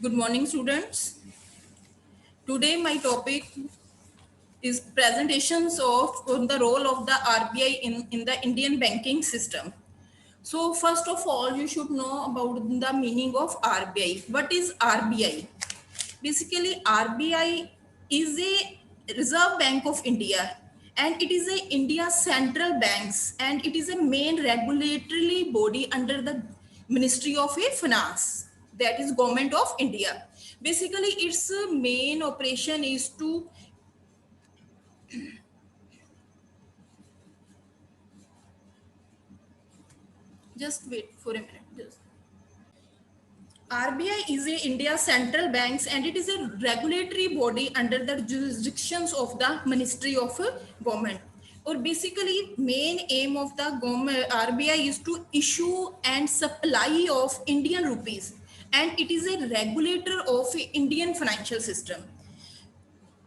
Good morning, students. Today, my topic is presentations of on the role of the RBI in the Indian banking system. So, first of all, you should know about the meaning of RBI. What is RBI? Basically, RBI is a Reserve Bank of India, and it is a India's central banks, and it is a main regulatory body under the Ministry of Finance, that is Government of India. Basically, its main operation is to just wait for a minute. Just. RBI is a India's central banks, and it is a regulatory body under the jurisdictions of the Ministry of Government. Or basically, main aim of the government RBI is to issue and supply of Indian rupees, and it is a regulator of Indian financial system.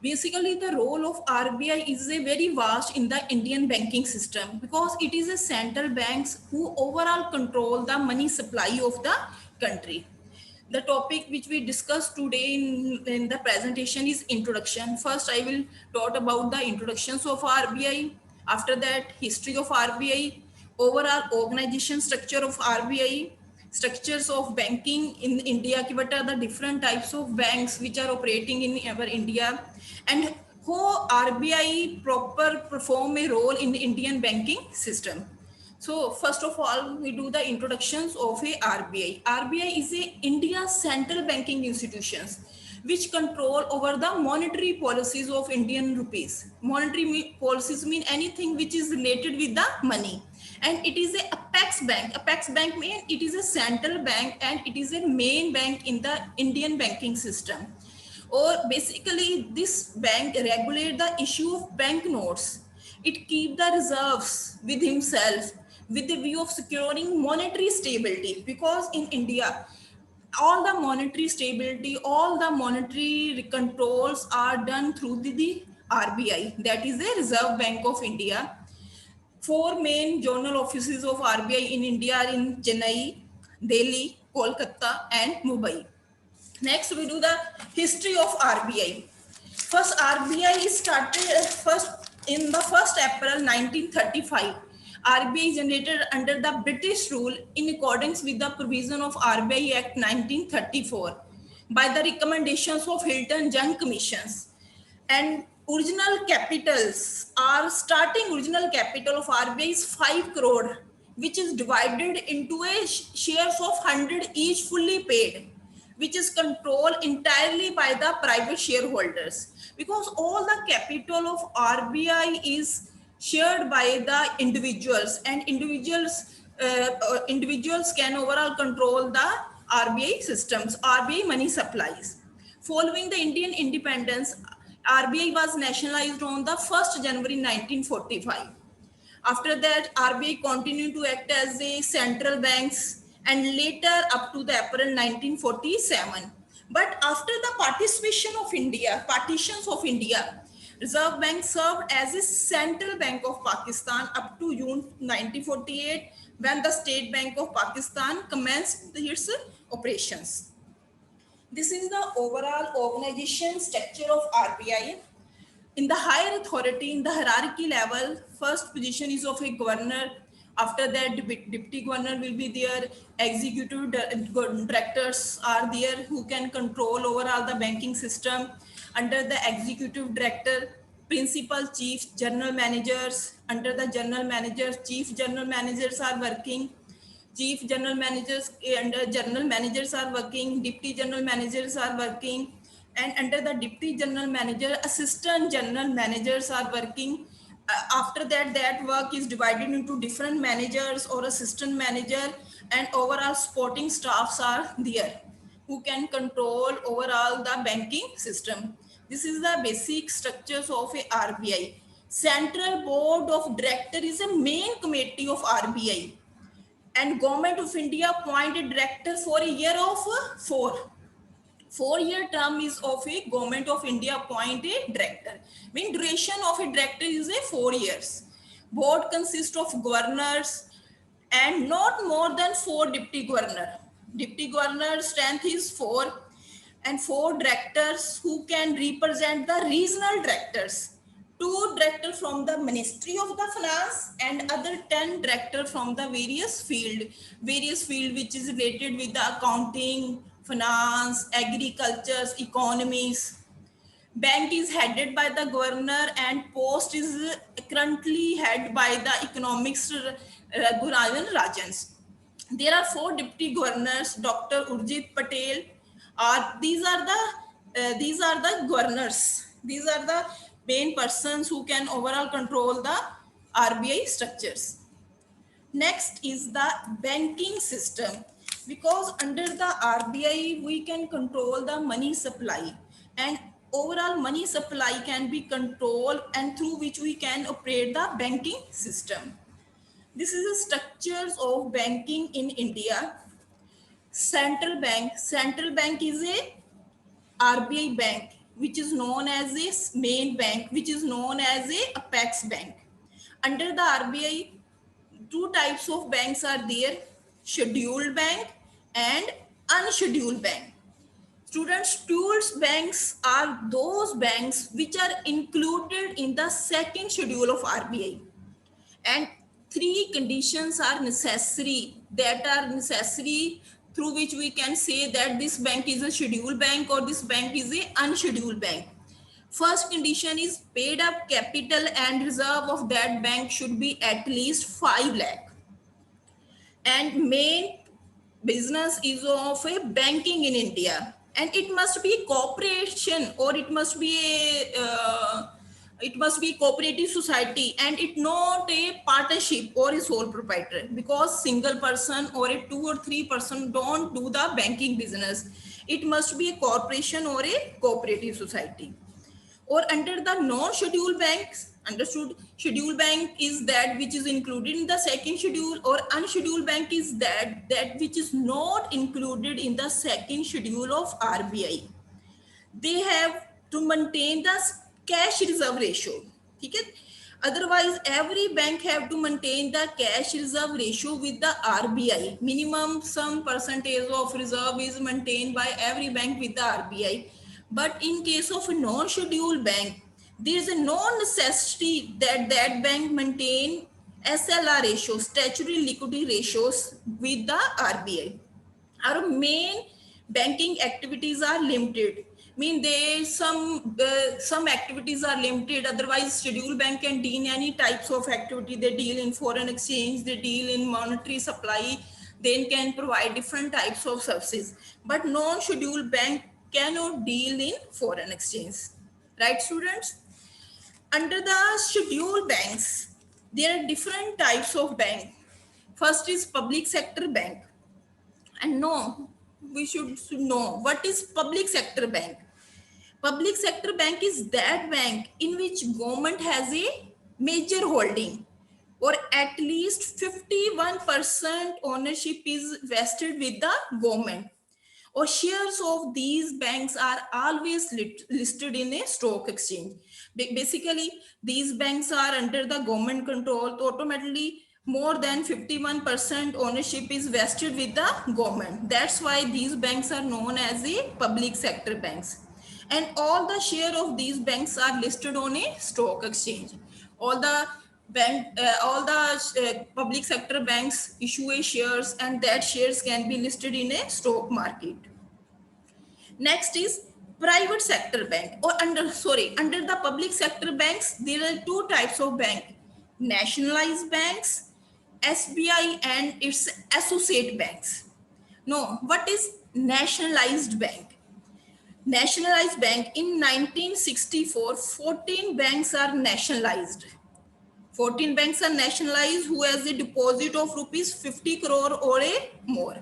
Basically, the role of RBI is a very vast in the Indian banking system because it is a central banks who overall control the money supply of the country. The topic which we discussed today in the presentation is introduction. First, I will talk about the introductions of RBI. After that, history of RBI, overall organization structure of RBI, structures of banking in India, what are the different types of banks which are operating in our India, and how RBI proper perform a role in the Indian banking system. So first of all, we do the introductions of a RBI. RBI is a India's central banking institutions which control over the monetary policies of Indian rupees. Monetary policies mean anything which is related with the money. And it is a apex bank. Apex bank means it is a central bank and it is a main bank in the Indian banking system. Or basically, this bank regulate the issue of banknotes. It keep the reserves with himself with the view of securing monetary stability, because in India all the monetary stability, all the monetary controls are done through the RBI, that is the Reserve Bank of India. Four main zonal offices of RBI in India are in Chennai, Delhi, Kolkata, and Mumbai. Next, we do the history of RBI. First, RBI started first in the 1st April 1935. RBI generated under the British rule in accordance with the provision of RBI Act 1934 by the recommendations of Hilton Young Commissions. And original capital of RBI is 5 crore, which is divided into a shares of 100 each fully paid, which is controlled entirely by the private shareholders, because all the capital of RBI is shared by the individuals, and individuals can overall control the RBI systems, RBI money supplies. Following the Indian independence, RBI was nationalized on the 1st January 1945. After that, RBI continued to act as a central banks and later up to the April 1947. But after the partitions of India, Reserve Bank served as a central bank of Pakistan up to June 1948, when the State Bank of Pakistan commenced its operations. This is the overall organization structure of RBI. In the higher authority, in the hierarchy level, first position is of a governor. After that, deputy governor will be there. Executive directors are there who can control overall the banking system. Under the executive director, principal, chief, general managers. Under the general managers, chief general managers are working. Chief general managers and general managers are working. Deputy general managers are working, and under the deputy general manager, assistant general managers are working. After that, that work is divided into different managers or assistant manager, and overall supporting staffs are there who can control overall the banking system. This is the basic structures of a RBI. Central Board of Director is a main committee of RBI, and Government of India appointed director for a year of 4 year term is of a Government of India appointed director. Mean duration of a director is a 4 years. Board consists of governors and not more than 4 deputy governor. Deputy governor strength is 4. and 4 directors who can represent the regional directors. 2 directors from the Ministry of the Finance and other 10 directors from the various field which is related with the accounting, finance, agriculture, economies. Bank is headed by the governor and post is currently head by the economics Raghunath Rajans. There are 4 deputy governors. Dr. Urjit Patel are these are the governors. These are the main persons who can overall control the RBI structures. Next is the banking system, because under the RBI we can control the money supply, and overall money supply can be controlled and through which we can operate the banking system. This is the structures of banking in India. Central bank is a RBI bank, which is known as a main bank, which is known as a apex bank. Under the RBI, 2 types of banks are there: scheduled bank and unscheduled bank. Students, scheduled banks are those banks which are included in the second schedule of RBI, and 3 conditions are necessary through which we can say that this bank is a scheduled bank or this bank is a unscheduled bank. First condition is paid up capital and reserve of that bank should be at least 5 lakh. And main business is of a banking in India, and it must be corporation or it must be cooperative society, and it not a partnership or a sole proprietor, because single person or a 2 or 3 person don't do the banking business. It must be a corporation or a cooperative society. Or under the non-scheduled banks, understood, scheduled bank is that which is included in the second schedule, or unscheduled bank is that which is not included in the second schedule of RBI. They have to maintain the cash reserve ratio. Okay? Otherwise, every bank have to maintain the cash reserve ratio with the RBI. Minimum some percentage of reserve is maintained by every bank with the RBI. But in case of a non-scheduled bank, there is a no necessity that that bank maintain SLR ratio, statutory liquidity ratios with the RBI. Our main banking activities are limited. Some activities are limited. Otherwise, scheduled bank can deal any types of activity. They deal in foreign exchange, they deal in monetary supply, they can provide different types of services. But non-scheduled bank cannot deal in foreign exchange. Right, students? Under the scheduled banks, there are different types of bank. First is public sector bank. And no, we should know what is public sector bank. Public sector bank is that bank in which government has a major holding, or at least 51% ownership is vested with the government, or shares of these banks are always listed in a stock exchange. Basically, these banks are under the government control, so automatically more than 51% ownership is vested with the government. That's why these banks are known as a public sector banks. And all the share of these banks are listed on a stock exchange. All the public sector banks issue a shares, and that shares can be listed in a stock market. Next is private sector bank, or under the public sector banks, there are 2 types of bank: nationalized banks, SBI, and its associate banks. No, what is nationalized bank? Nationalized bank, in 1964, 14 banks are nationalized. 14 banks are nationalized who has a deposit of rupees 50 crore or a more.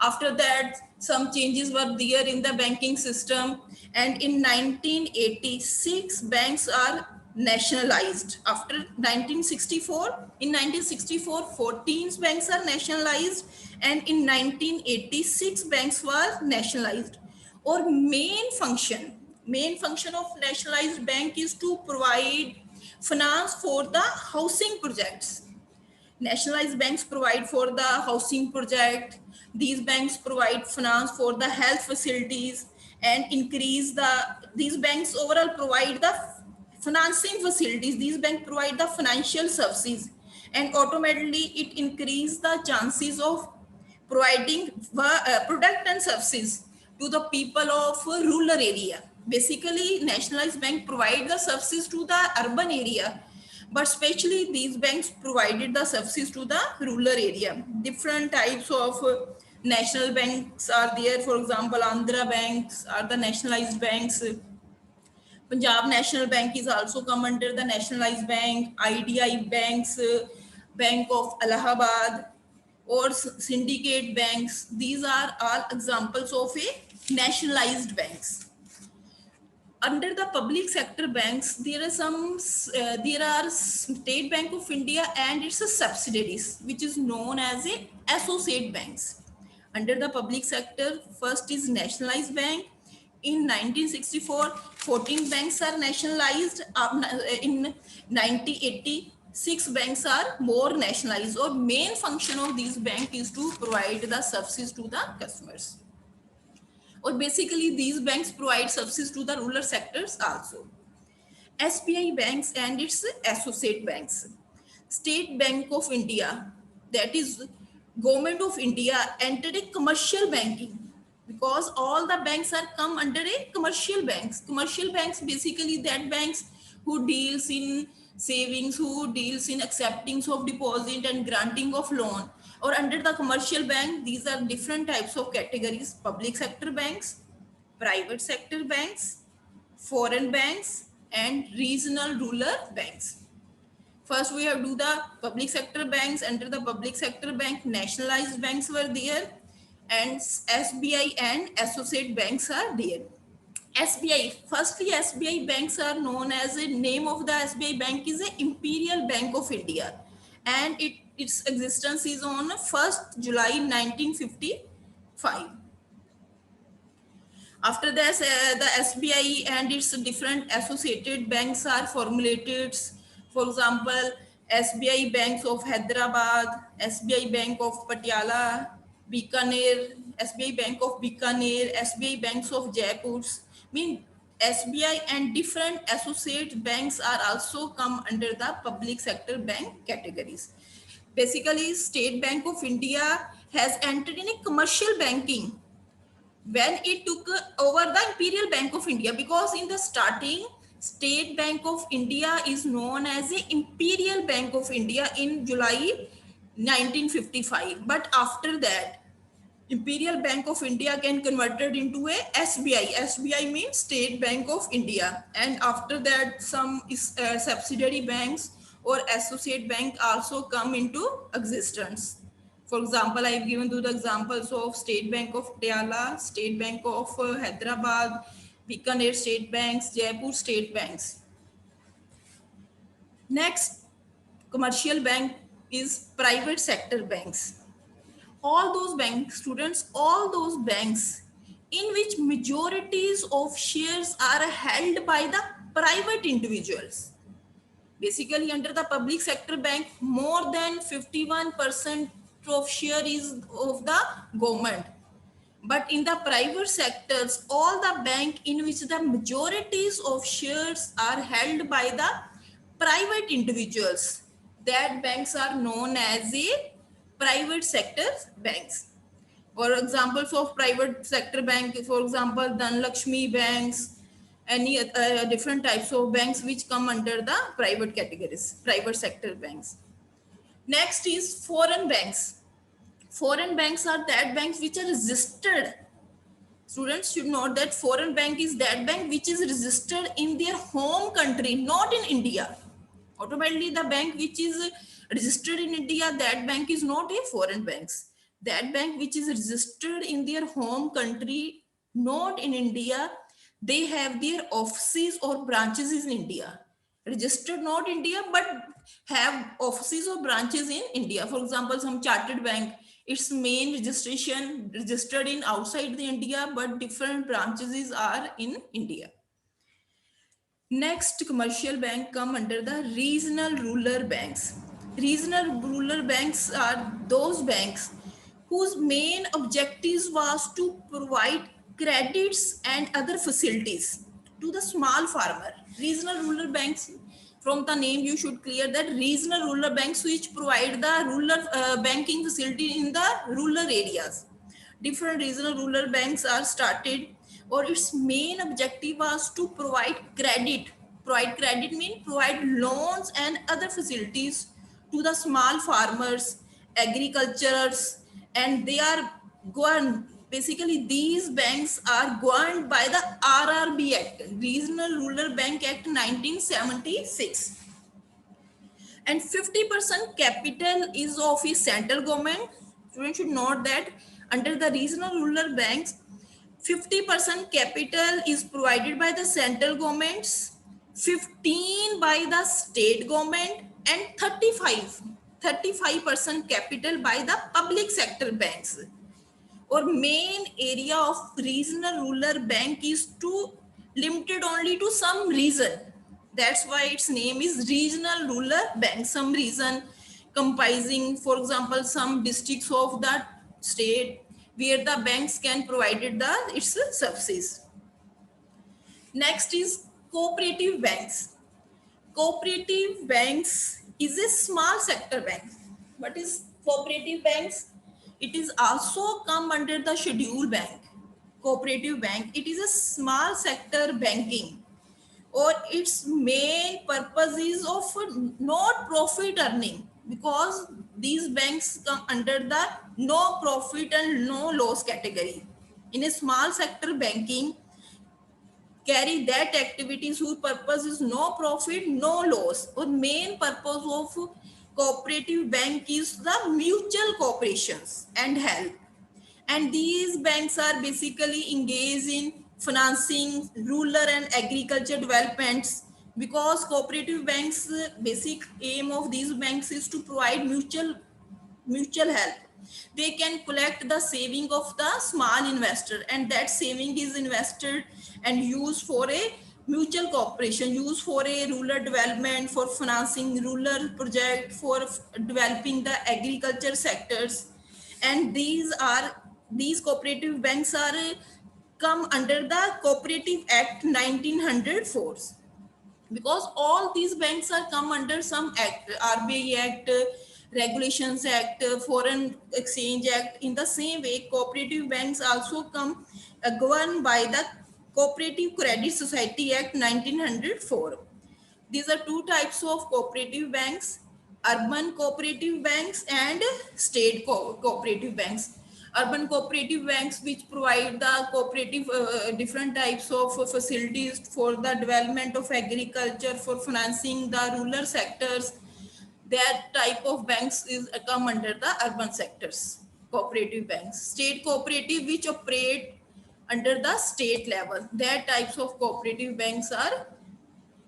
After that, some changes were there in the banking system, and in 1986, banks are nationalized. After 1964, in 1964, 14 banks are nationalized, and in 1986, banks were nationalized. Or main function of nationalized bank is to provide finance for the housing projects. Nationalized banks provide for the housing project. These banks provide finance for the health facilities, and increase these banks overall provide the financing facilities. These banks provide the financial services, and automatically it increase the chances of providing product and services to the people of rural area. Basically, nationalized bank provide the services to the urban area, but especially these banks provided the services to the rural area. Different types of national banks are there. For example, Andhra banks are the nationalized banks. Punjab National Bank is also come under the nationalized bank. IDI banks, Bank of Allahabad, or syndicate banks. These are all examples of a nationalized banks. Under the public sector banks, there are State Bank of India and its subsidiaries, which is known as a associate banks. Under the public sector, first is nationalized bank. In 1964, 14 banks are nationalized. In 1980, 6 banks are more nationalized, or main function of these banks is to provide the services to the customers. Or basically these banks provide services to the rural sectors also. SBI banks and its associate banks. State Bank of India, that is Government of India, entered a commercial banking, because all the banks are come under a commercial banks. Commercial banks basically that banks who deals in savings, who deals in accepting of deposit and granting of loan. Or under the commercial bank, these are different types of categories: public sector banks, private sector banks, foreign banks, and regional rural banks. First, we have do the public sector banks. Under the public sector bank, nationalized banks were there, and SBI and associate banks are there. SBI, firstly, SBI banks are known as a name of the SBI bank is a Imperial Bank of India, and its existence is on 1st July 1955. After this, the SBI and its different associated banks are formulated. For example, SBI Banks of Hyderabad, SBI Bank of Patiala, Bikaner, SBI Bank of Bikaner, SBI Banks of Jaipur. Mean SBI and different associate banks are also come under the public sector bank categories. Basically, State Bank of India has entered in a commercial banking when it took over the Imperial Bank of India, because in the starting, State Bank of India is known as the Imperial Bank of India in July 1955. But after that, Imperial Bank of India can converted into a SBI. SBI means State Bank of India. And after that, some subsidiary banks or associate bank also come into existence. For example, I've given you the examples of State Bank of Patiala, State Bank of Hyderabad, Bikaner State Banks, Jaipur State Banks. Next, commercial bank is private sector banks. All those banks, students, all those banks in which majorities of shares are held by the private individuals. Basically, under the public sector bank, more than 51% of share is of the government. But in the private sectors, all the bank in which the majorities of shares are held by the private individuals, that banks are known as a private sector banks. For examples of private sector bank, for example, Dhanlakshmi banks, any different types of banks which come under the private categories, private sector banks. Next is foreign banks. Foreign banks are that banks which are registered. Students should know that foreign bank is that bank which is registered in their home country, not in India. Automatically, the bank which is registered in India, that bank is not a foreign banks. That bank which is registered in their home country, not in India, they have their offices or branches in India. Registered not India, but have offices or branches in India. For example, some chartered bank, its main registration registered in outside the India, but different branches are in India. Next, commercial bank come under the regional rural banks. Regional rural banks are those banks whose main objectives was to provide credits and other facilities to the small farmer. Regional rural banks, from the name you should clear that regional rural banks which provide the rural banking facility in the rural areas. Different regional rural banks are started, or its main objective was to provide credit. Provide credit means provide loans and other facilities to the small farmers, agriculturers, and they are governed. Basically, these banks are governed by the RRB Act, Regional Rural Bank Act 1976. And 50% capital is of the central government. Students should note that under the regional rural banks, 50% capital is provided by the central governments, 15 by the state government, and 35% capital by the public sector banks. Or main area of regional rural bank is to limited only to some region. That's why its name is regional rural bank. Some region comprising, for example, some districts of the state where the banks can provided the its services. Next is cooperative banks. Cooperative banks is a small sector bank. What is cooperative banks? It is also come under the schedule bank. Cooperative bank, it is a small sector banking, or its main purpose is of not profit earning, because these banks come under the no profit and no loss category. In a small sector banking, carry that activities whose purpose is no profit, no loss. Or main purpose of cooperative bank is the mutual cooperations and help. And these banks are basically engaged in financing rural and agriculture developments, because cooperative banks, basic aim of these banks is to provide mutual help. They can collect the saving of the small investor, and that saving is invested and used for a mutual cooperation, used for a rural development, for financing rural project, for developing the agriculture sectors. And these cooperative banks are come under the Cooperative Act 1904, because all these banks are come under some act, RBI Act, Regulations Act, Foreign Exchange Act. In the same way, cooperative banks also come governed by the Cooperative Credit Society Act 1904. These are two types of cooperative banks: urban cooperative banks and state cooperative banks. Urban cooperative banks, which provide the cooperative different types of facilities for the development of agriculture, for financing the rural sectors. That type of banks is come under the urban sectors cooperative banks. State cooperative, which operate under the state level, that types of cooperative banks are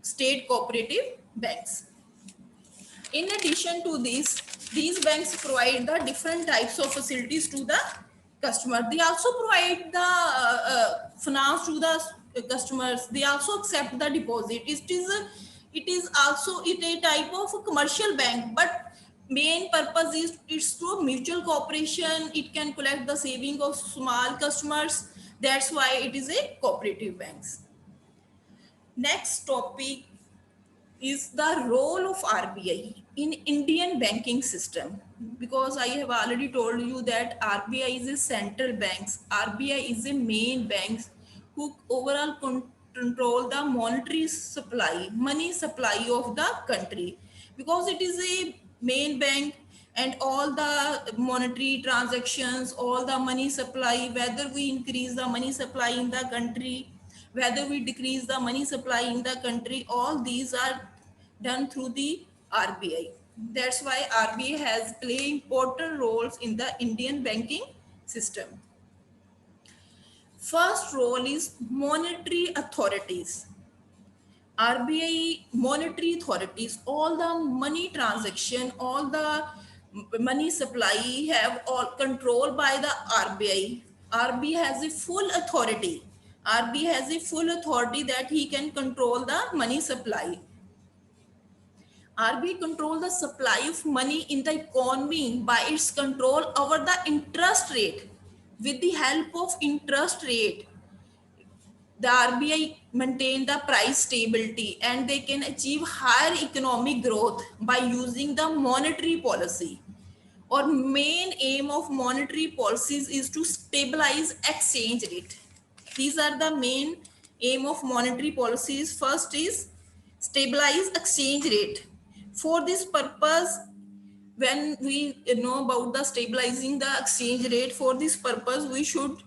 state cooperative banks. In addition to these banks provide the different types of facilities to the customer. They also provide the finance to the customers. They also accept the deposit. It is also a type of a commercial bank, but main purpose is it's through mutual cooperation. It can collect the saving of small customers. That's why it is a cooperative banks. Next topic is the role of RBI in Indian banking system. Because I have already told you that RBI is a central banks. RBI is a main banks who overall control the monetary supply, money supply of the country. Because it is a main bank, and all the monetary transactions, all the money supply, whether we increase the money supply in the country, whether we decrease the money supply in the country, all these are done through the RBI. That's why RBI has played important roles in the Indian banking system. First role is monetary authorities. RBI monetary authorities, all the money transaction, all the money supply have all controlled by the RBI. RBI has a full authority. RBI has a full authority that he can control the money supply. RBI control the supply of money in the economy by its control over the interest rate. With the help of interest rate, the RBI maintain the price stability and they can achieve higher economic growth by using the monetary policy. Or main aim of monetary policies is to stabilize exchange rate. These are the main aim of monetary policies. First is stabilize exchange rate. For this purpose, when we know about the stabilizing the exchange rate, for this purpose we should